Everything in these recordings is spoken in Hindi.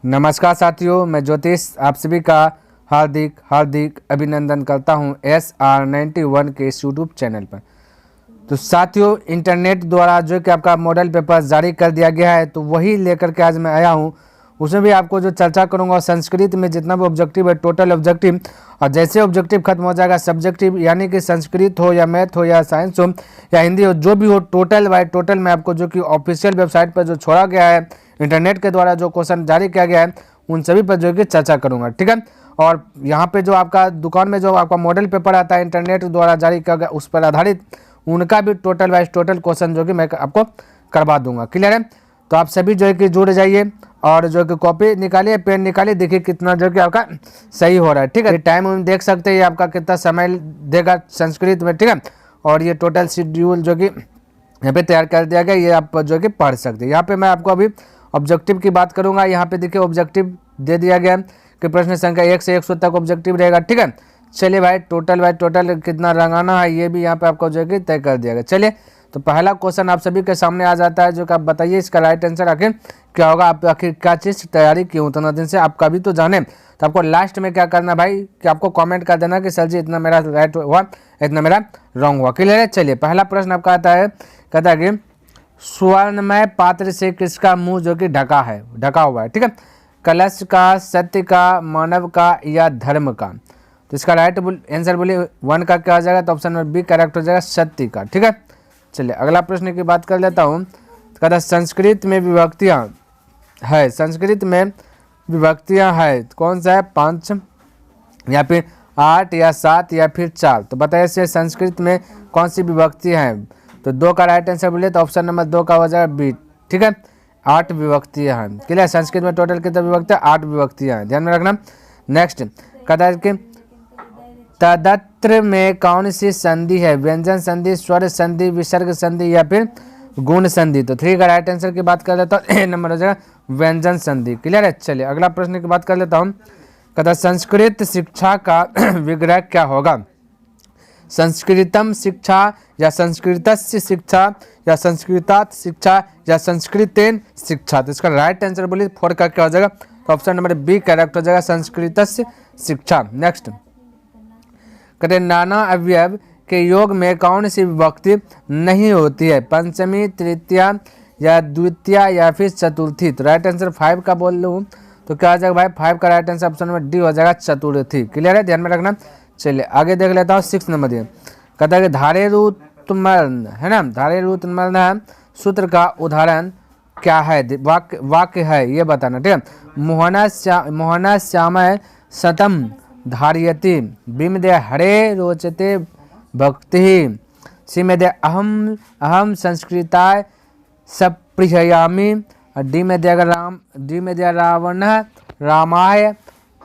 नमस्कार साथियों, मैं ज्योतिष आप सभी का हार्दिक हार्दिक अभिनंदन करता हूं SR91 के इस यूट्यूब चैनल पर। तो साथियों, इंटरनेट द्वारा जो कि आपका मॉडल पेपर जारी कर दिया गया है, तो वही लेकर के आज मैं आया हूं। उसमें भी आपको जो चर्चा करूंगा संस्कृत में जितना भी ऑब्जेक्टिव है, टोटल ऑब्जेक्टिव, और जैसे ऑब्जेक्टिव खत्म हो जाएगा सब्जेक्टिव, यानी कि संस्कृत हो या मैथ हो या साइंस हो या हिंदी हो, जो भी हो, टोटल बाय टोटल मैं आपको जो कि ऑफिशियल वेबसाइट पर जो छोड़ा गया है, इंटरनेट के द्वारा जो क्वेश्चन जारी किया गया है, उन सभी पर जो कि चर्चा करूंगा। ठीक है। और यहाँ पे जो आपका दुकान में जो आपका मॉडल पेपर आता है इंटरनेट द्वारा जारी किया गया, उस पर आधारित उनका भी टोटल वाइज टोटल क्वेश्चन जो कि मैं आपको करवा दूंगा। क्लियर है? तो आप सभी जो है कि जुड़ जाइए और जो कि कॉपी निकालिए, पेन निकालिए, देखिए कितना जो कि आपका सही हो रहा है। ठीक है। टाइम हम देख सकते हैं आपका कितना समय देगा संस्कृत में। ठीक है। और ये टोटल शेड्यूल जो कि यहाँ पे तैयार कर दिया गया, ये आप जो कि पढ़ सकते हैं। यहाँ पे मैं आपको अभी ऑब्जेक्टिव की बात करूंगा। यहाँ पे देखिए ऑब्जेक्टिव दे दिया गया कि प्रश्न संख्या 1 से 100 तक ऑब्जेक्टिव रहेगा। ठीक है। चलिए भाई, टोटल कितना रंगाना है ये भी यहाँ पे आपको जो है कि तय कर दिया गया। चलिए, तो पहला क्वेश्चन आप सभी के सामने आ जाता है, जो कि आप बताइए इसका राइट आंसर आखिर क्या होगा। आप आखिर क्या चीज़ की तैयारी की उतना दिन से आपका भी तो जाने। तो आपको लास्ट में क्या करना भाई कि आपको कमेंट कर देना कि सर जी इतना मेरा राइट हुआ, इतना मेरा रॉन्ग हुआ। क्लियर है? चलिए, पहला प्रश्न आपका आता है, कहता है कि स्वर्णमय पात्र से किसका मुंह जो कि ढका हुआ है। ठीक है। कलश का, सत्य का, मानव का या धर्म का। तो इसका राइट आंसर बोलिए 1 का क्या हो जाएगा। तो ऑप्शन नंबर बी करेक्ट हो जाएगा, सत्य का। ठीक है। चलिए, अगला प्रश्न की बात कर लेता हूँ। कहता संस्कृत में विभक्तियाँ है, संस्कृत में विभक्तियाँ है, कौन सा है? 5 या फिर 8 या 7 या फिर 4। तो बताइए इससे संस्कृत में कौन सी विभक्ति हैं। तो 2 का राइट आंसर बोलिए तो ऑप्शन नंबर 2 का हो जाएगा बी। ठीक है। 8 विभक्तियाँ हैं। क्लियर? संस्कृत में टोटल कितने विभक्तियाँ? 8 विभक्तियाँ हैं, ध्यान में रखना। नेक्स्ट कहता है कि तदत्र में कौन सी संधि है? व्यंजन संधि, स्वर संधि, विसर्ग संधि या फिर गुण संधि। तो 3 का राइट आंसर की बात कर लेता हूँ, नंबर हो जाएगा व्यंजन संधि। क्लियर है? चलिए, अगला प्रश्न की बात कर लेता हूँ। कहता संस्कृत शिक्षा का विग्रह क्या होगा? संस्कृतम शिक्षा या संस्कृतस्य शिक्षा या संस्कृतात शिक्षा या संस्कृतेन शिक्षा। तो इसका राइट आंसर बोलिए 4 का क्या हो जाएगा। तो ऑप्शन नंबर बी करेक्ट हो जाएगा, संस्कृतस्य शिक्षा। नेक्स्ट कहते नाना अवयव के योग में कौन सी विभक्ति नहीं होती है? पंचमी, तृतीया या द्वितीया या फिर चतुर्थी। तो राइट आंसर 5 का बोल लूँ तो क्या हो जाएगा भाई? 5 का right answer option number D हो जाएगा, चतुर्थी। क्लियर है? ध्यान में रखना। चलिए आगे देख लेता हूँ 6 नंबर दिए। कहता है कि धारेरुत्मर्ण है ना, धारेरुत्मर्ण सूत्र का उदाहरण क्या है? वाक्य है ये बताना। ठीक है। मोहना श्यामय सतम धारयति, विमदे हरे रोचते भक्ति, सीमेदे अहम संस्कृताय सप्रिययामि, डी में दिया रावण रामाय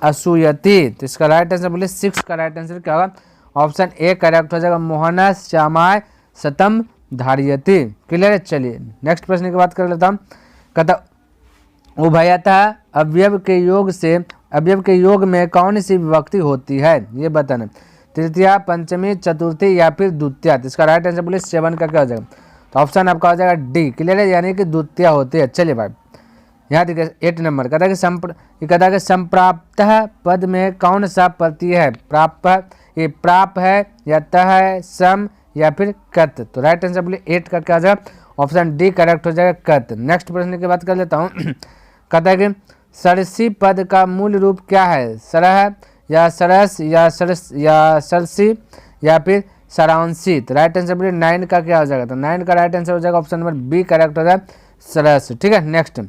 असूयति। तो इसका राइट आंसर बोलिए 6 का राइट आंसर क्या होगा? ऑप्शन ए करेक्ट हो जाएगा, मोहना श्यामाय सतम धारयति। क्लियर है? चलिए नेक्स्ट प्रश्न की बात कर लेता हूँ। कहता उभयतः अवयव के योग में कौन सी विभक्ति होती है ये बताना। तृतीया, पंचमी, चतुर्थी या फिर द्वितीया। तो इसका राइट आंसर बोलिए 7 का क्या हो जाएगा। तो ऑप्शन आपका हो जाएगा डी। क्लियर है? यानी कि द्वितीया होती है। चलिए भाई, यहाँ देखिए 8 नंबर कहता है कि संप्राप्त पद में कौन सा प्रत्यय है? प्राप्त, ये प्राप है या तह है, सम या फिर कत। तो राइट आंसर बोलिए 8 का क्या हो जाएगा? ऑप्शन डी करेक्ट हो जाएगा, कत। नेक्स्ट प्रश्न की बात कर लेता हूँ। कहता है कि सरसी पद का मूल रूप क्या है? सरह या सरस या सरसी या फिर सरांसी। तो राइट आंसर बोलिए 9 का क्या हो जाएगा? तो 9 का राइट आंसर हो जाएगा ऑप्शन नंबर बी करेक्ट हो जाएगा, सरस। ठीक है। नेक्स्ट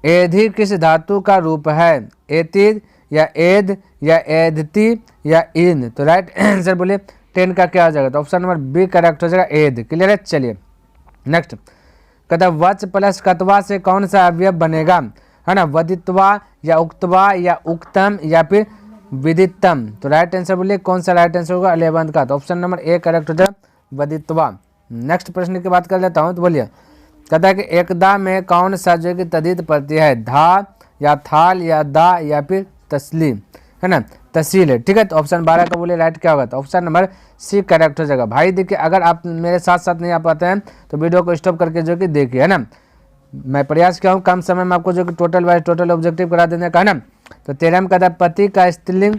एधि किस धातु का रूप है? एतिर या एध या एधति या इन। तो राइट आंसर बोलिए 10 का क्या हो जाएगा? तो ऑप्शन नंबर बी करेक्ट हो जाएगा, एध। क्लियर है? चलिए नेक्स्ट कहता वच प्लस कतवा से कौन सा अवयव बनेगा? है ना, वदित्वा या उक्तवा या उक्तम या फिर विदितम। तो राइट आंसर बोलिए कौन सा राइट आंसर होगा? 11 का। तो ऑप्शन नंबर ए करेक्ट हो जाएगा, वदित्वा। नेक्स्ट प्रश्न की बात कर लेता हूँ। तो बोलिए कहता है कि एकदा में कौन सा जो कि तद्धित प्रत्यय है? धा या थाल या दा या फिर तस्ली, है ना, तहसील है। ठीक है। तो ऑप्शन 12 का बोलिए राइट क्या होगा? तो ऑप्शन नंबर सी करेक्ट हो जाएगा। भाई देखिए, अगर आप मेरे साथ साथ नहीं आ पाते हैं तो वीडियो को स्टॉप करके जो कि देखिए, है ना। मैं प्रयास किया हूँ कम समय में आपको जो कि टोटल वाइज टोटल ऑब्जेक्टिव करा देने का है ना। तो 13 में कहता है पति का स्त्रीलिंग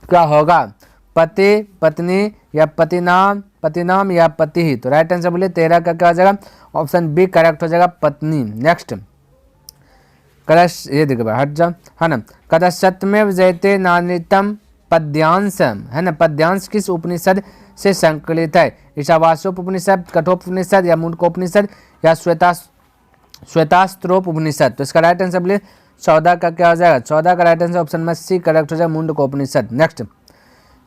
क्या होगा, पति, पत्नी या पतिनाम या पति ही। तो राइट आंसर बोलिए 13 का क्या हो जाएगा, ऑप्शन बी करेक्ट हो जाएगा, पत्नी। नेक्स्ट कदश, ये देखो हट जा, है ना। कदा सत्यमेव जयते नान्यतम पद्यांश, है ना। पद्यांश किस उपनिषद से संकलित है, ईशावास्योपनिषद, कठोपनिषद या मुंडकोपनिषद या श्वेतास्त्रोप उपनिषद। तो इसका राइट आंसर बोलिए 14 का क्या हो जाएगा, 14 का राइट आंसर ऑप्शन में सी करेक्ट हो जाएगा, मुंडकोपनिषद। नेक्स्ट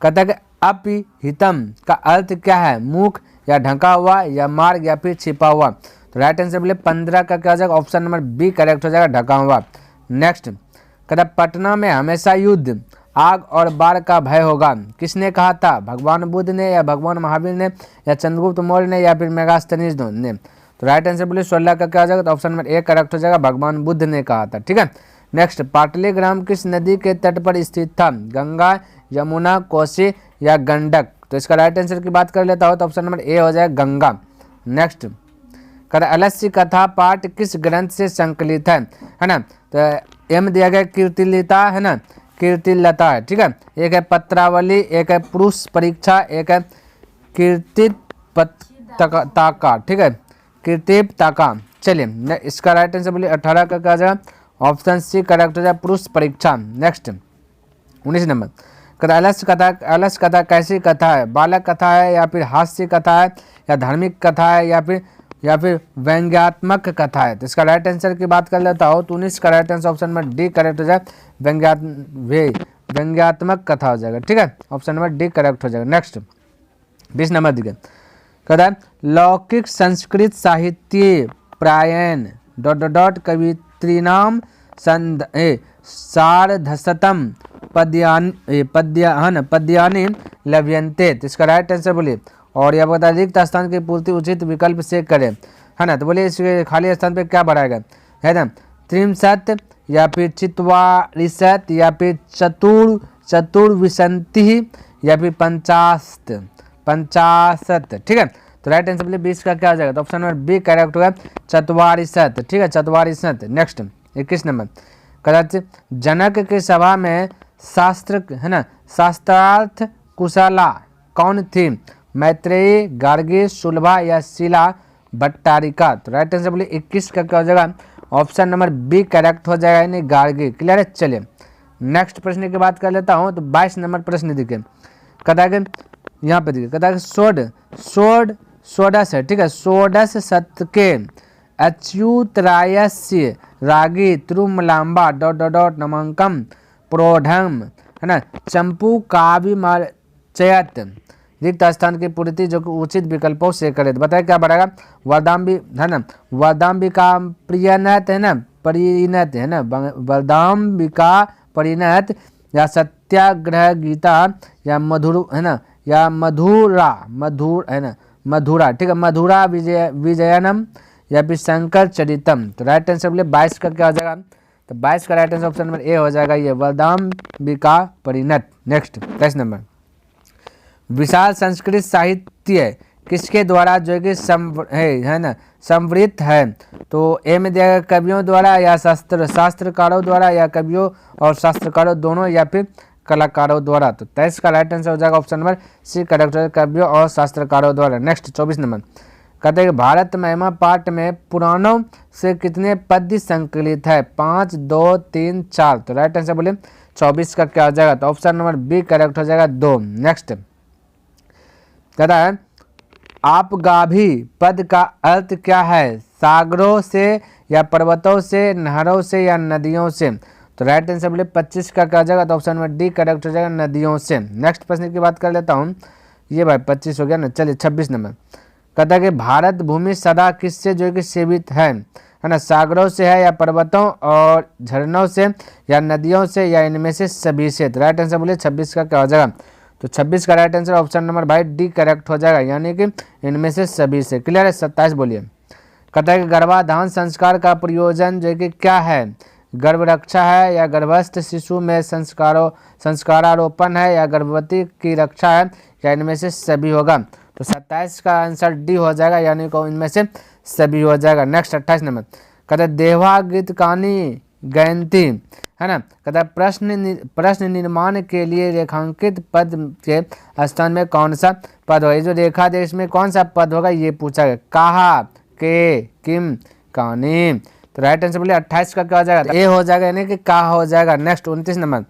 कहता है कि अपहितम का अर्थ क्या है, मुख या ढका हुआ या मार्ग या फिर छिपा हुआ। तो राइट आंसर बोले 15 का क्या हो जाएगा, ऑप्शन नंबर बी करेक्ट हो जाएगा, ढका हुआ। नेक्स्ट कहता पटना में हमेशा युद्ध, आग और बाढ़ का भय होगा, किसने कहा था, भगवान बुद्ध ने या भगवान महावीर ने या चंद्रगुप्त मौर्य ने या फिर मेगास्थनीज ने। तो राइट आंसर बोले 16 का क्या हो जाएगा, तो ऑप्शन नंबर ए करेक्ट हो जाएगा, भगवान बुद्ध ने कहा था। ठीक है। नेक्स्ट पाटलीग्राम किस नदी के तट पर स्थित था, गंगा, यमुना, कोसी या गंडक। तो इसका राइट आंसर की बात कर लेता हो तो ऑप्शन नंबर ए हो जाएगा, गंगा। नेक्स्ट कर अलस्य कथा पाठ किस ग्रंथ से संकलित है ना। तो एम दिया गया कीर्तिलता, है ना, कीर्तिलता है। ठीक है। एक है पत्रावली, एक है पुरुष परीक्षा, एक है कीर्तिताका। ठीक है, कीर्तिताका। चलिए इसका राइट आंसर बोलिए 18 का क्या जाएगा, ऑप्शन सी करेक्ट हो जाए, पुरुष परीक्षा। नेक्स्ट 19 नंबर कथा, अलस कथा कैसी कथा है, बालक कथा है या फिर हास्य कथा है या धार्मिक कथा है या फिर व्यंग्यात्मक कथा है। तो इसका राइट आंसर की बात कर लेता हो तो 19 का right answer option number D correct हो जाए, व्यंग्यात्मक कथा हो जाएगा। ठीक है, ऑप्शन नंबर डी करेक्ट हो जाएगा। नेक्स्ट 20 नंबर देखिए, कहता है लौकिक संस्कृत साहित्य प्रायण ... कवित्रीनाम सार्धशतम पद्यानि लभ्यन्ते। तो इसका राइट आंसर बोलिए, और यह बता रिक्त स्थान की पूर्ति उचित विकल्प से करें, है ना। तो बोलिए इसके खाली स्थान पे क्या बढ़ाएगा, है ना, त्रिंशत या फिर चित्वारिशत या फिर चतुर्विंशति या फिर 50। ठीक है। तो राइट आंसर बोलिए 20 का क्या हो जाएगा, तो ऑप्शन नंबर बी करेक्ट होगा, चतुर्विंशत। ठीक है, चतुर्विंशत। नेक्स्ट 21 नंबर कदाचित जनक के सभा में शास्त्र, है ना, शास्त्रार्थ कुशला कौन थी, मैत्रेयी, गार्गी, सुलभा या शिला भट्टारिका। तो राइट आंसर बोलिए 21 का क्या हो जाएगा, ऑप्शन नंबर बी करेक्ट हो जाएगा, यानी गार्गी। क्लियर है। चलिए नेक्स्ट प्रश्न की बात कर लेता हूँ। तो 22 नंबर प्रश्न देखिए, कहता है कि यहाँ पे देखिए, कहता है कि षोडश है। ठीक है, षोडश शत के अच्युतरायस्य रागी तिरुमलाम्बा ... नामांकम प्रोढ़म, है ना, चंपू काव्यमर्चयत रिक्त स्थान की पूर्ति जो कि उचित विकल्पों से करे। तो बताए क्या बढ़ेगा, वरदाम्बी, है ना, वरदाम्बिका प्रियनत, है ना, परिणत, है ना, वरदाम्बिका परिणत या सत्याग्रह गीता या मधुर, है ना, या है ना, मधुरा। ठीक है, मधुरा विजयनम या फिर शंकर चरितम। तो राइट आंसर बोले 22 का क्या हो जाएगा, तो 22 का right answer option number A हो जाएगा, ये वरदाम्बिका परिणत। नेक्स्ट 23 नंबर विशाल संस्कृत साहित्य किसके द्वारा जो कि है ना, संवृत है। तो ए में दिया गया कवियों द्वारा या शास्त्रकारों द्वारा या कवियों और शास्त्रकारों दोनों या फिर कलाकारों द्वारा। तो 23 का राइट आंसर हो जाएगा, ऑप्शन नंबर सी करेक्ट है, कवियों और शास्त्रकारों द्वारा। नेक्स्ट 24 नंबर कहते हैं कि भारत महिमा पाठ में पुराणों से कितने पद्य संकलित है, 5, 2, 3, 4। तो राइट आंसर बोले 24 का क्या हो जाएगा, तो ऑप्शन नंबर बी करेक्ट हो जाएगा, 2। नेक्स्ट कहता है आपगाभी पद का अर्थ क्या है, सागरों से या पर्वतों से, नहरों से या नदियों से। तो राइट आंसर बोले 25 का क्या हो जाएगा, तो ऑप्शन नंबर डी करेक्ट हो जाएगा, नदियों से। नेक्स्ट प्रश्न की बात कर लेता हूँ, ये भाई 25 हो गया ना। चलिए 26 नंबर कहता है कि भारत भूमि सदा किससे जो कि सेवित है ना, सागरों से है या पर्वतों और झरनों से या नदियों से या इनमें से सभी से। तो राइट आंसर बोले 26 का क्या हो जाएगा, तो 26 का राइट आंसर ऑप्शन नंबर भाई डी करेक्ट हो जाएगा, यानी कि इनमें से सभी से। क्लियर है। 27 बोलिए, कहता है कि गर्भाधान संस्कार का प्रयोजन जो कि क्या है, गर्भ रक्षा है या गर्भस्थ शिशु में संस्कारारोपण है या गर्भवती की रक्षा है या इनमें से सभी होगा। तो 27 का आंसर डी हो जाएगा, यानी कि इनमें से सभी हो जाएगा। नेक्स्ट 28 नंबर कहता है देवा गीतकानी गयंती, है ना। कहता है प्रश्न निर्माण के लिए रेखांकित पद के स्थान में कौन सा पद होगा। ये जो रेखा देश में कौन सा पद होगा ये पूछा गया। कहा, के, किम, कहानी। तो राइट आंसर बोलिए 28 का क्या हो जाएगा, ए हो जाएगा, यानी कि कहा हो जाएगा। नेक्स्ट 29 नंबर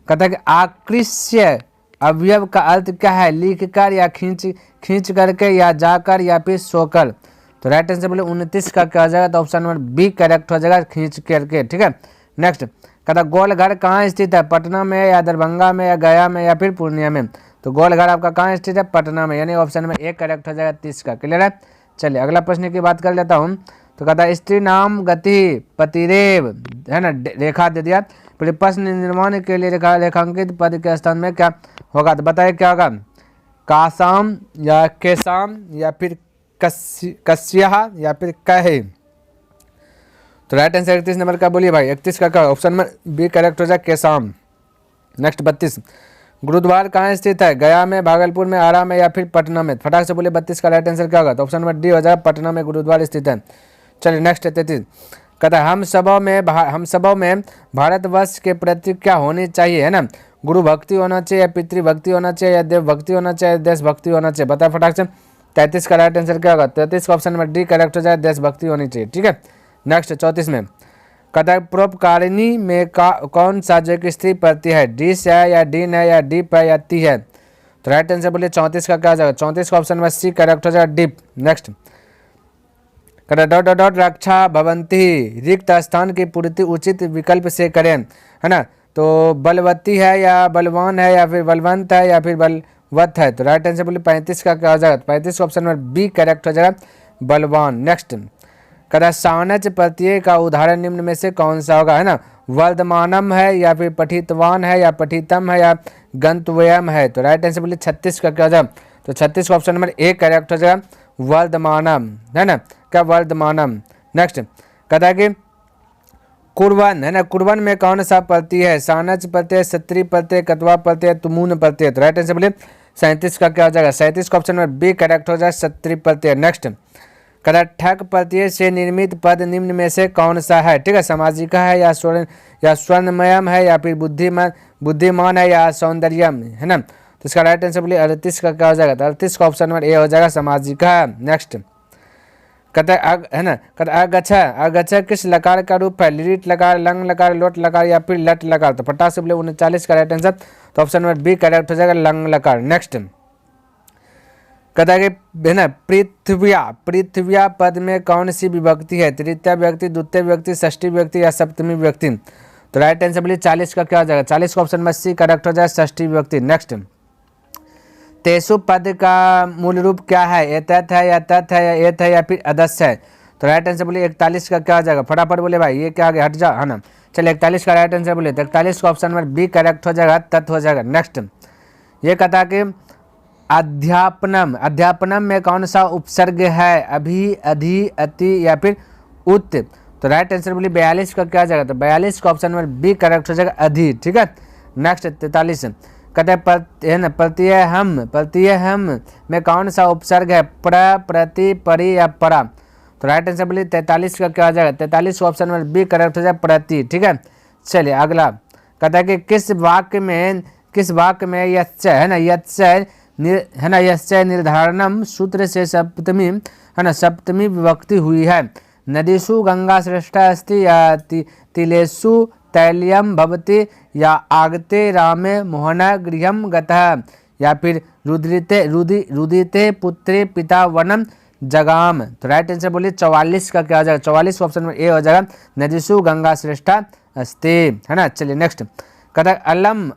कहता है कि आकृष्य अवयव का अर्थ क्या है, लिख कर या खींच करके या जाकर या फिर सोकर। तो राइट आंसर बोले 29 का क्या हो जाएगा, तो ऑप्शन नंबर बी करेक्ट हो जाएगा, खींच करके। ठीक है। नेक्स्ट कहता गोलघर कहाँ स्थित है, पटना में या दरभंगा में या गया में या फिर पूर्णिया में। तो गोलघर आपका कहाँ स्थित है, पटना में, यानी ऑप्शन में ए करेक्ट हो जाएगा 30 का। क्लियर है। चलिए अगला प्रश्न की बात कर लेता हूँ। तो कहता है स्त्री नाम गति पतिरेव, है ना, रेखा दे दिया। फिर प्रश्न निर्माण के लिए रेखांकित पद के स्थान में क्या होगा, तो बताइए क्या होगा, कासाम या केसाम या फिर कस्या या फिर कहे। तो राइट आंसर 31 नंबर का बोलिए भाई, 31 का क्या ऑप्शन में बी करेक्ट हो जाए, केसाम। नेक्स्ट 32 गुरुद्वार कहाँ स्थित है, गया में, भागलपुर में, आरा में या फिर पटना में। फटाक से बोलिए 32 का राइट आंसर क्या होगा, तो ऑप्शन नंबर डी हो जाएगा, पटना में गुरुद्वार स्थित है। चलिए नेक्स्ट 33 कहता है हम सबों में भारतवर्ष के प्रति क्या होनी चाहिए, है ना, गुरु भक्ति होना चाहिए, पितृभक्ति होना चाहिए, या देव भक्ति होना चाहिए, देशभक्ति होना चाहिए। बताए फटाक से। 33 का राइट आंसर क्या होगा, 33 का ऑप्शन नंबर डी करेक्ट हो जाए, देशभक्ति होनी चाहिए। ठीक है। नेक्स्ट 34 में कहता है परोपकारिणी में कौन सा जो कि स्त्री प्रत्यय है, डिस है या डीन है या डीप है या ती है। तो राइट आंसर बोलिए 34 का क्या हो जाएगा, 34 का ऑप्शन नंबर सी करेक्ट हो जाएगा, डीप। नेक्स्ट कहता है रक्षा भवंती, रिक्त स्थान की पूर्ति उचित विकल्प से करें, है ना। तो बलवती है या बलवान है या फिर बलवंत है या फिर बलवत है। तो राइट आंसर बोलिए 35 का क्या हो जाएगा, 35 का ऑप्शन नंबर बी करेक्ट हो जाएगा, बलवान। नेक्स्ट कहता है सानच प्रत्यय का उदाहरण निम्न में से कौन सा होगा, है ना, वर्धमानम है या फिर पठितवान है या पठितम है या गंतव्यम है। तो राइट आंसर बोलिए 36 का क्या हो जाएगा, तो 36 का ऑप्शन नंबर ए करेक्ट हो जाएगा, वर्धमानम, है ना, क्या वर्धमानम। नेक्स्ट कहता है कि कुर्वन, है ना, कुर्वन में कौन सा प्रत्यय है, सानच प्रत्यय, सत्री प्रत्यय, कतवा प्रत्यय, तुमून प्रत्यय। तो राइट आंसर बोलिए 37 का क्या हो जाएगा, 37 का ऑप्शन नंबर बी करेक्ट हो जाएगा, सत्री प्रत्यय। नेक्स्ट कहता ठक प्रत्यय से निर्मित पद निम्न में से कौन सा है, ठीक है, सामाजिक है या स्वर्णमयम है या फिर बुद्धिमान है या सौंदर्यम, है ना। तो इसका राइट आंसर बोलिए 38 का क्या हो जाएगा, तो 38 का ऑप्शन नंबर ए हो जाएगा, सामाजिक है। नेक्स्ट कहता है ना, कहता अगच्छा किस लकार का रूप है, लिट लकार, लंग लकार, लोट लकार या फिर लट लकार। तो फटाक से बोले 39 का राइट आंसर, तो ऑप्शन नंबर बी करेक्ट हो जाएगा, लंग लकार। नेक्स्ट कहता है कि है ना पृथ्व्या पद में कौन सी विभक्ति है, तृतीय व्यक्ति, द्वितीय व्यक्ति, षष्ठी व्यक्ति या सप्तमी व्यक्ति। तो राइट आंसर बोलिए 40 का क्या हो जाएगा, 40 का ऑप्शन नंबर सी करेक्ट हो जाएगा, षष्ठी व्यक्ति। नेक्स्ट तेसु पद का मूल रूप क्या है, एतत है या तत् है या एत है या फिर अदस्य है। तो राइट आंसर बोलिए 41 का क्या हो जाएगा, फटाफट बोले भाई, ये क्या आ गया, हट जा, है ना। चलिए 41 का राइट आंसर बोलिए, तो 41 का ऑप्शन नंबर बी करेक्ट हो जाएगा, तत् हो जाएगा। नेक्स्ट ये कहता कि अध्यापनम में कौन सा उपसर्ग है, अभी, अधि, अति या फिर उत। तो राइट आंसर बोलिए 42 का क्या आ जाएगा, तो 42 का ऑप्शन नंबर बी करेक्ट हो जाएगा, अधि। ठीक है। नेक्स्ट 43 कहते हैं ना प्रत्यय हम में कौन सा उपसर्ग है, प्र, प्रति, परि या परा। तो राइट आंसर बोलिए 43 का क्या आ जाएगा, 43 का ऑप्शन नंबर बी करेक्ट हो जाएगा, प्रति। ठीक है। चलिए अगला कहता है कि किस वाक्य में यच्च, है ना, यच्च निर्धारणम सूत्र से सप्तमी, है ना, सप्तमी विभक्ति हुई है। नदीषु गंगा श्रेष्ठा अस्ति या तिलेषु तैल्यम भवति या आगते रामे मोहना गृहम गतः या फिर रुदिते पुत्रे पिता वनम जगाम। तो राइट आंसर बोलिए 44 का क्या हो जाएगा, 44 ऑप्शन में ए हो जाएगा, नदीषु गंगा श्रेष्ठा अस्ति, है ना। चलिए नेक्स्ट कहता है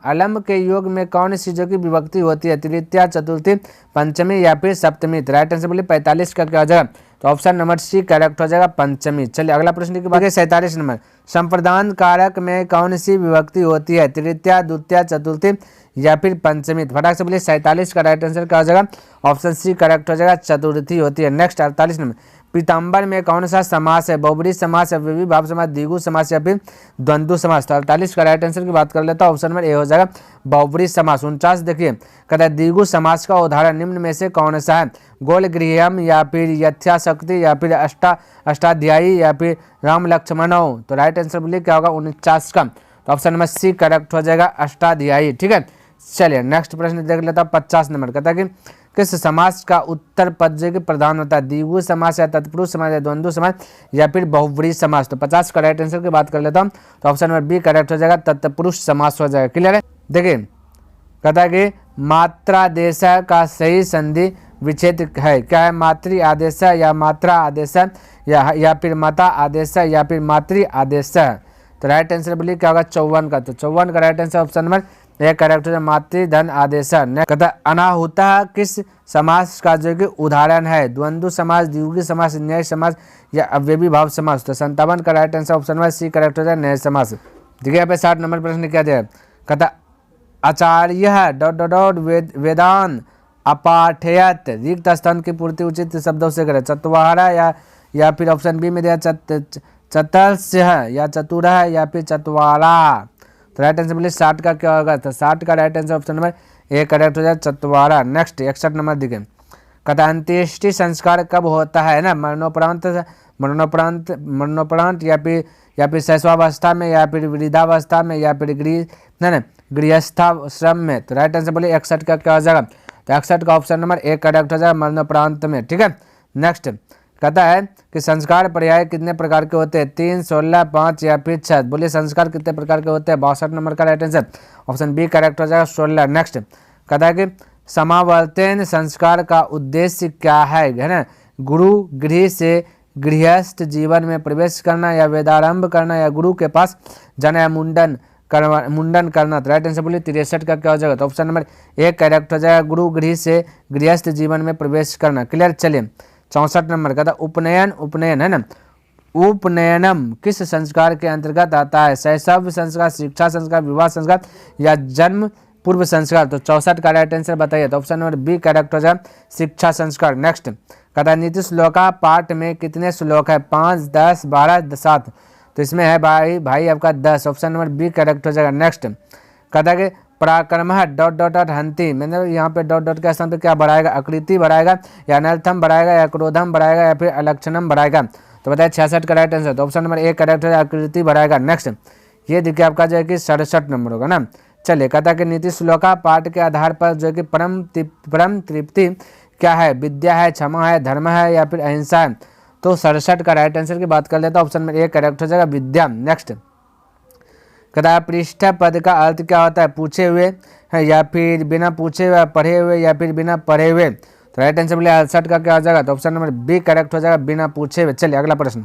अलम के योग में कौन सी जो की विभक्ति होती है, तृतीया, चतुर्थी, पंचमी या फिर सप्तमी। तो राइट आंसर बोलिए 45 का क्या हो जाएगा, तो ऑप्शन नंबर सी करेक्ट हो जाएगा, पंचमी। चलिए अगला प्रश्न की बात है 47 नंबर, संप्रदान कारक में कौन सी विभक्ति होती है, तृतीया, द्वितीया, चतुर्थी या फिर पंचमी। फटाक से बोलिए 47 का राइट आंसर क्या हो जाएगा, ऑप्शन सी करेक्ट हो जाएगा, चतुर्थी होती है। नेक्स्ट 48 नंबर पीताम्बर में कौन सा समास है? बहुब्रीहि समास, अव्ययी भाव समास, द्विगु समास या फिर द्वंद्व समास? तो 48 का राइट आंसर की बात कर लेता हूं, ऑप्शन नंबर ए हो जाएगा बहुब्रीहि समास। 49 देखिए, कहता है द्विगु समास का उदाहरण निम्न में से कौन सा है? गोल गृहम या फिर यथाशक्ति या फिर अष्टाध्यायी या फिर राम लक्ष्मणौ? तो राइट आंसर बोलिए क्या होगा 49 का, तो ऑप्शन नंबर सी करेक्ट हो जाएगा अष्टाध्यायी। ठीक है, चलिए नेक्स्ट प्रश्न देख लेता हूं 50 नंबर। कहता है कि किस समास का उत्तर पद जो कि प्रधान होता है? द्विगु समास या तत्पुरुष समास या द्वंद्व समास या फिर बहुब्रीहि समास? तो 50 का राइट आंसर की बात कर लेता हूं, तो ऑप्शन नंबर बी करेक्ट हो जाएगा तत्पुरुष समास हो जाएगा। क्लियर है? देखिए कहता है कि मात्रादेश का सही संधि विच्छेद है, क्या है? मातृ आदेश या मात्रा आदेश या फिर माता आदेश या फिर मातृ आदेश? तो राइट आंसर बोलिए क्या होगा 54 का, तो 54 का right answer option number A correct है मातृ धन आदेश। कहता अनाहुता किस समास का जो कि उदाहरण है? द्वंद्व समास, द्विगु समास, न्याय समास या अव्ययी भाव समास? तो 57 का right answer option number C correct हो जाए न्याय समास। देखिए यहाँ पे 60 नंबर प्रश्न क्या दिया? कहता आचार्य डॉट डॉट डॉट वेदान अपाठयत रिक्त स्थान की पूर्ति उचित शब्दों से करे। चतवारा या फिर ऑप्शन बी में दिया चतुर्स्य या चतुर या फिर चतवारा? तो राइट आंसर बोलिए 60 का क्या होगा? तो 60 का right answer option number A correct हो जाए चतवारा। नेक्स्ट 61 नंबर देखिए, कहता अंत्येष्टि संस्कार कब होता है ना? मरणोपरांत या फिर शैशवावस्था में या फिर वृद्धावस्था में या फिर गृहस्थाश्रम में? तो राइट आंसर बोलिए 61 का क्या हो जाएगा? तो 61 का ऑप्शन नंबर ए करेक्ट हो जाएगा मरणोपरांत में। ठीक है, नेक्स्ट कहता है कि संस्कार पर्याय कितने प्रकार के होते हैं? 3, 16, 5 या फिर 6? बोलिए संस्कार कितने प्रकार के होते हैं? 62 नंबर का right answer option B correct हो जाएगा 16। नेक्स्ट कहता है कि समावर्तन संस्कार का उद्देश्य क्या है ना? गुरु गृह से गृहस्थ जीवन में प्रवेश करना या वेदारंभ करना या गुरु के पास जाना या मुंडन करना? तो राइट आंसर बोलिए 63 का क्या हो जाएगा? तो ऑप्शन नंबर ए करेक्ट हो जाएगा गुरु गृह से गृहस्थ जीवन में प्रवेश करना। क्लियर? चलिए 64 नंबर का था उपनयन है ना? उपनयनम किस संस्कार के अंतर्गत आता है? शैशव संस्कार, शिक्षा संस्कार, विवाह संस्कार या जन्म पूर्व संस्कार? तो 64 का राइट आंसर बताइए, तो ऑप्शन नंबर बी करेक्ट हो जाए शिक्षा संस्कार। नेक्स्ट कहता है नीति श्लोका पाठ में कितने श्लोक है? 5, 10, 12, 7? तो इसमें है भाई आपका 10, ऑप्शन नंबर बी करेक्ट हो जाएगा। नेक्स्ट कहता है कि पराक्रम डॉट डॉट डॉट हंति, मतलब यहाँ पे डॉट डॉट के स्थान पे क्या बढ़ाएगा? आकृति बढ़ाएगा या अनर्थम बढ़ाएगा या क्रोधम बढ़ाएगा या फिर अलक्षणम बढ़ाएगा? तो बताइए 66 का राइट आंसर, तो ऑप्शन नंबर ए करेक्ट है आकृति बढ़ाएगा। नेक्स्ट ये देखिए आपका जो है कि 67 नंबर होगा ना। चलिए कहता है कि नीति श्लोका पाठ के आधार पर जो है कि परम तृप्ति क्या है? विद्या है, क्षमा है, धर्म है या फिर अहिंसा है? तो 67 का राइट आंसर की बात कर लेता हूँ, ऑप्शन नंबर ए करेक्ट हो जाएगा विद्या। नेक्स्ट कहता है पृष्ठ पद का अर्थ क्या होता है? पूछे हुए है या फिर बिना पूछे हुए, पढ़े हुए या फिर बिना पढ़े हुए? तो राइट आंसर बोले 68 का क्या हो जाएगा? तो ऑप्शन नंबर बी करेक्ट हो जाएगा बिना पूछे हुए। चलिए अगला प्रश्न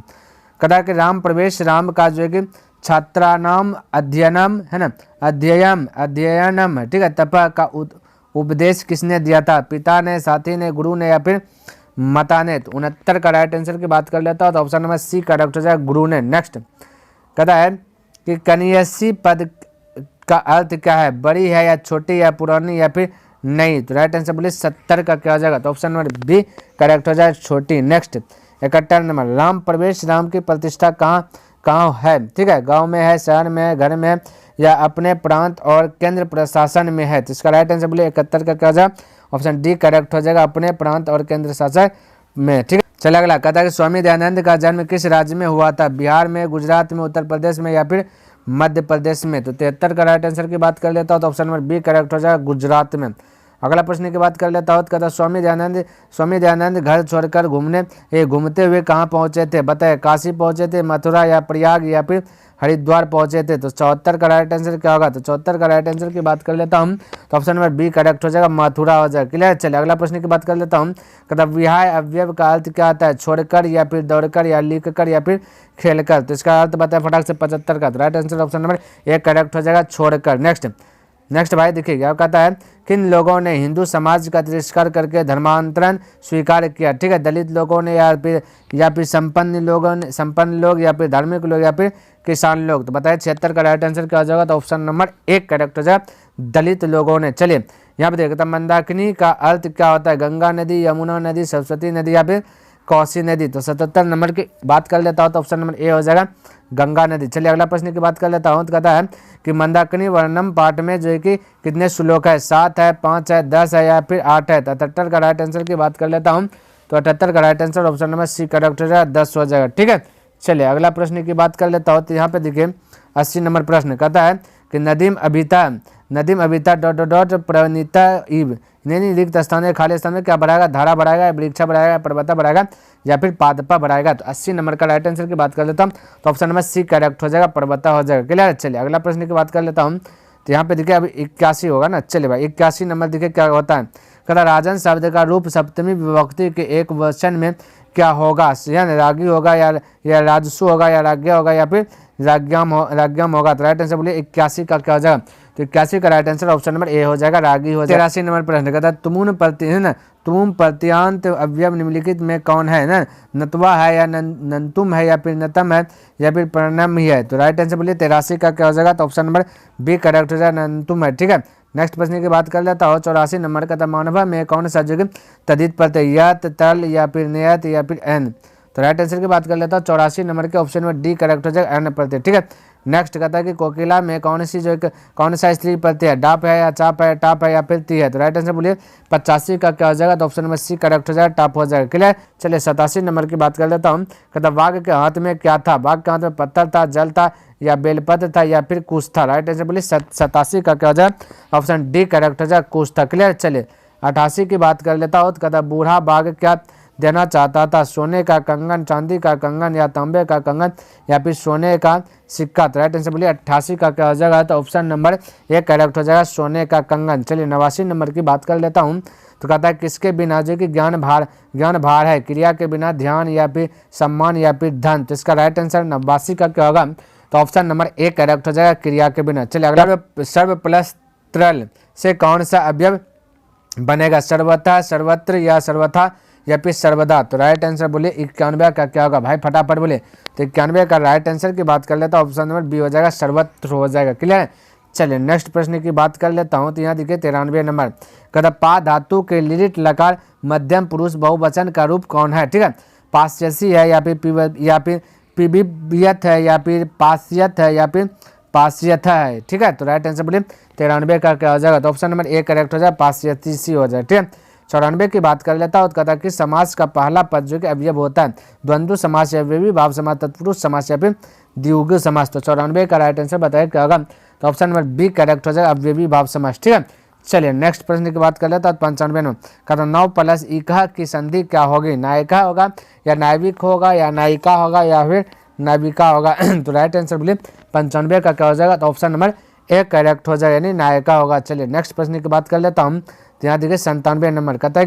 कहता है कि राम प्रवेश राम का जो है कि छात्रानाम अध्ययनम है ना? अध्ययनम है, ठीक है। तप का उपदेश किसने दिया था? पिता ने, साथी ने, गुरु ने या फिर माता ने? तो 69 का राइट आंसर की बात कर लेता हूँ, तो ऑप्शन नंबर सी करेक्ट हो जाएगा गुरु ने। नेक्स्ट कहता है कि कनियसी पद का अर्थ क्या है? बड़ी है या छोटी या पुरानी या फिर नहीं? तो राइट आंसर बोलिए 70 का क्या हो जाएगा? तो ऑप्शन नंबर बी करेक्ट हो जाए छोटी। नेक्स्ट 71 नंबर राम प्रवेश राम की प्रतिष्ठा कहाँ है? ठीक है, गांव में है, शहर में है, घर में है या अपने प्रांत और केंद्र प्रशासन में है? तो इसका राइट आंसर बोलिए 71 का क्या हो जाएगा? ऑप्शन डी करेक्ट हो जाएगा अपने प्रांत और केंद्र शासन में। ठीक है, चलिए अगला कहता है कि स्वामी दयानंद का जन्म किस राज्य में हुआ था? बिहार में, गुजरात में, उत्तर प्रदेश में या फिर मध्य प्रदेश में? तो 73 का राइट आंसर की बात कर लेता हूँ, तो ऑप्शन नंबर बी करेक्ट हो जाएगा गुजरात में। अगला प्रश्न की बात कर लेता हूँ, कहता स्वामी दयानंद घर छोड़कर घूमते हुए कहाँ पहुँचे थे? बताए काशी पहुँचे थे, मथुरा या प्रयाग या फिर हरिद्वार पहुँचे थे? तो 74 का राइट आंसर क्या होगा? तो 74 का राइट आंसर की बात कर लेता हूँ, तो ऑप्शन नंबर बी करेक्ट हो जाएगा मथुरा हो जाएगा। क्लियर? चलिए अगला प्रश्न की बात कर लेता हूँ, कहता विहाय अवयव का अर्थ क्या आता है? छोड़कर या फिर दौड़कर या लिखकर या फिर खेलकर? तो इसका अर्थ बताए फटाक से 75 का। तो right answer option number A correct हो जाएगा छोड़कर। नेक्स्ट भाई देखिए क्या कहता है, किन लोगों ने हिंदू समाज का तिरस्कार करके धर्मांतरण स्वीकार किया? ठीक है, दलित लोगों ने या फिर संपन्न लोग या फिर धार्मिक लोग या फिर किसान लोग? तो बताइए 76 का राइट आंसर क्या हो जाएगा? तो ऑप्शन नंबर एक करेक्ट हो जाएगा दलित लोगों ने। चलिए यहाँ पे देखते हैं मंदाकिनी का अर्थ क्या होता है? गंगा नदी, यमुना नदी, सरस्वती नदी या फिर कोसी नदी। तो 77 नंबर की बात कर लेता हूँ तो ऑप्शन नंबर ए हो जाएगा गंगा नदी। चलिए अगला प्रश्न की बात कर लेता हूँ तो कहता है कि मंदाकिनी वर्णम पाठ में जो है कि कितने श्लोक है, 7 है, 5 है, 10 है या फिर 8 है। तो 78 का राइट आंसर की बात कर लेता हूँ तो 78 का right answer option number C correct हो जाएगा, 10 हो जाएगा। ठीक है, चलिए अगला प्रश्न की बात कर लेता हूँ तो यहाँ पे देखिए 80 नंबर प्रश्न कहता है कि नदीम अबिता डॉट प्रणीता इव नहीं रिक्त स्थान है, खाली स्थान में क्या बढ़ाएगा, धारा बढ़ाएगा, वृक्षा बढ़ाएगा, पर्वता बढ़ाएगा या फिर पादपा बढ़ाएगा। तो 80 नंबर का राइट आंसर की बात कर लेता हूँ तो ऑप्शन नंबर सी करेक्ट हो जाएगा, पर्वता हो जाएगा। क्लियर। चलिए अगला प्रश्न की बात कर लेता हूँ तो यहाँ पे देखिए अभी 81 होगा ना। चलिए भाई 81 नंबर देखिए क्या होता है, कहता राजन शब्द का रूप सप्तमी विभक्ति के एक वचन में क्या होगा, यानी रागी होगा या राजसु होगा या राज्ञा होगा या फिर राज्ञाम होगा। तो राइट आंसर बोलिए 81 का क्या हो जाएगा, तो 81 का right answer option number A हो जाएगा, रागी हो जाएगा। 83 नंबर प्रश्न कहता है तुम प्रत्यांत अवयव निम्नलिखित में कौन है ना, नत्वा है या नंतुम है या फिर नतम है या फिर प्रणम ही है। तो राइट आंसर बोलिए 83 का क्या हो जाएगा, तो ऑप्शन नंबर बी करेक्ट हो जाएगा, नंतुम है। ठीक है, नेक्स्ट प्रश्न की बात कर लेता हूँ 84 नंबर का, मानव में कौन सा जो तदित प्रत्यय यत तल या फिर नियत या फिर एन। तो राइट आंसर की बात कर लेता हूँ 84 नंबर के ऑप्शन में डी करेक्ट हो जाएगा, एन प्रत्यय। ठीक है, नेक्स्ट कहता है कि कोकिला में कौन सा स्त्री प्रत्यय है, डाप है या चाप है, टाप है या फिर ती है। तो राइट आंसर बोलिए 85 का क्या हो जाएगा, तो ऑप्शन नंबर सी करेक्ट हो जाएगा, टाप हो जाएगा। क्लियर। चलिए 87 नंबर की बात कर लेता हूँ, कहता बाघ के हाथ में क्या था, बाघ के हाथ में पत्थर था, जल था या बेलपत्र था या फिर कुश था। राइट आंसर बोलिए 87 का क्या हो जाएगा, ऑप्शन डी करेक्ट हो जाएगा, कुश था। क्लियर। चलिए 88 की बात कर लेता हूँ तो कहता बूढ़ा बाघ क्या देना चाहता था, सोने का कंगन, चांदी का कंगन या तांबे का कंगन या फिर सोने का सिक्का। तो राइट आंसर बोलिए 88 का क्या हो जाएगा, तो ऑप्शन नंबर ए करेक्ट हो जाएगा, सोने का कंगन। चलिए 89 नंबर की बात कर लेता हूँ तो कहता है किसके बिना जो कि ज्ञान भार है, क्रिया के बिना ध्यान या फिर सम्मान या फिर धन। तो इसका राइट आंसर 89 का क्या होगा, तो ऑप्शन नंबर ए करेक्ट हो जाएगा, क्रिया के बिना। चलिए अगला सर्व प्लस त्रल से कौन सा अवयव बनेगा, सर्वथा, सर्वत्र या सर्वथा या फिर सर्वदा। तो राइट आंसर बोलिए 91 का क्या होगा भाई, फटाफट बोले। तो 91 का राइट आंसर की बात कर लेता हूँ ऑप्शन नंबर बी हो जाएगा, सर्वत्र हो जाएगा। क्लियर है। चलिए नेक्स्ट प्रश्न की बात कर लेता हूँ तो यहाँ देखिए 93 नंबर कहता पा धातु के लिट लकार मध्यम पुरुष बहुवचन का रूप कौन है। ठीक है, पास्यसी है या फिर पिबियत है या फिर पास्यत है या फिर पास्यथ है। ठीक है, तो राइट आंसर बोलिए 93 का क्या हो जाएगा, तो ऑप्शन नंबर ए करेक्ट हो जाएगा, पास्यसी हो जाएगा। ठीक है, 94 की बात कर लेता हूँ तो कहता है कि समास का पहला पद जो कि अवयव होता है, द्वंद्व समास या विभक्ति भाव समास, तत्पुरुष समास या फिर द्विगु समास। तो 94 का राइट आंसर बताइए क्या होगा, तो ऑप्शन नंबर बी करेक्ट हो जाएगा, अवयवी भाव समास। ठीक है, चलिए नेक्स्ट प्रश्न की बात कर लेता हूँ 95 में कहता 9 प्लस इका की संधि क्या होगी, नायिका होगा या नायिक होगा या नायिका होगा या फिर नाविका होगा। तो राइट आंसर बोलिए 95 का क्या हो जाएगा, तो ऑप्शन नंबर ए करेक्ट हो जाएगा, यानी नायिका होगा। चलिए नेक्स्ट प्रश्न की बात कर लेता हूँ तो यहाँ देखिए 97 नंबर कहता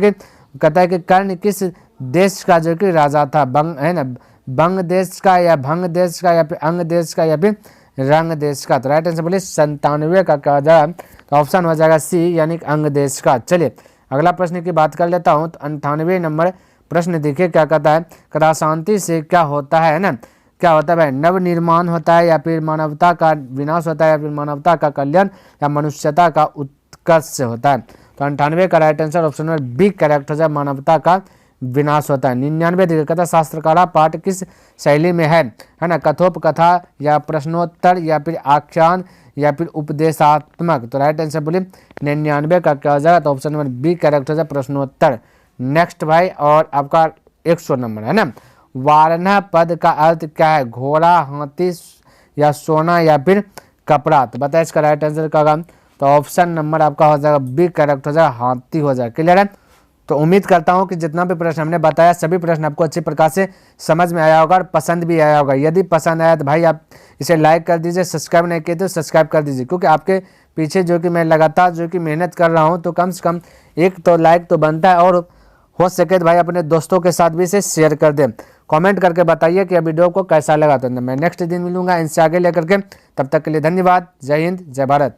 है कि कर्ण किस देश का जो कि राजा था, बंग है ना, बंग देश का या भंग देश का या फिर अंग देश का या फिर रंग देश का। तो राइट आंसर बोलिए 97 का क्या हो जाएगा, तो ऑप्शन हो जाएगा सी यानी अंग देश का। चलिए अगला प्रश्न की बात कर लेता हूँ तो 98 नंबर प्रश्न देखिए क्या कहता है, कहता शांति से क्या होता है ना, क्या होता है भाई, नव निर्माण होता है या फिर मानवता का विनाश होता है या फिर मानवता का कल्याण या मनुष्यता का उत्कर्ष होता है। तो 98 का right answer option number B correct हो जाए, मानवता का विनाश होता है। 99 देखिए कहता शास्त्रकारा पाठ किस शैली में है ना, कथोपकथा या प्रश्नोत्तर या फिर आख्यान या फिर उपदेशात्मक। तो राइट आंसर बोलिए 99 का क्या हो जाएगा, तो ऑप्शन नंबर बी करेक्ट हो जाए, प्रश्नोत्तर। नेक्स्ट भाई और आपका 100 नंबर है ना, वारणा पद का अर्थ क्या है, घोड़ा, हाथी या सोना या फिर कपड़ा। तो बताइए इसका राइट आंसर क्या होगा, तो ऑप्शन नंबर आपका हो जाएगा बी करेक्ट हो जाएगा, हाथी हो जाएगा। क्लियर है। तो उम्मीद करता हूं कि जितना भी प्रश्न हमने बताया सभी प्रश्न आपको अच्छी प्रकार से समझ में आया होगा और पसंद भी आया होगा। यदि पसंद आया तो भाई आप इसे लाइक कर दीजिए, सब्सक्राइब नहीं किए तो सब्सक्राइब कर दीजिए, क्योंकि आपके पीछे जो कि मैं लगातार जो कि मेहनत कर रहा हूँ तो कम से कम एक तो लाइक तो बनता है, और हो सके तो भाई अपने दोस्तों के साथ भी इसे शेयर कर दें। कमेंट करके बताइए कि वीडियो को कैसा लगा। तो मैं नेक्स्ट दिन मिलूंगा इनसे आगे लेकर के, तब तक के लिए धन्यवाद। जय हिंद, जय भारत।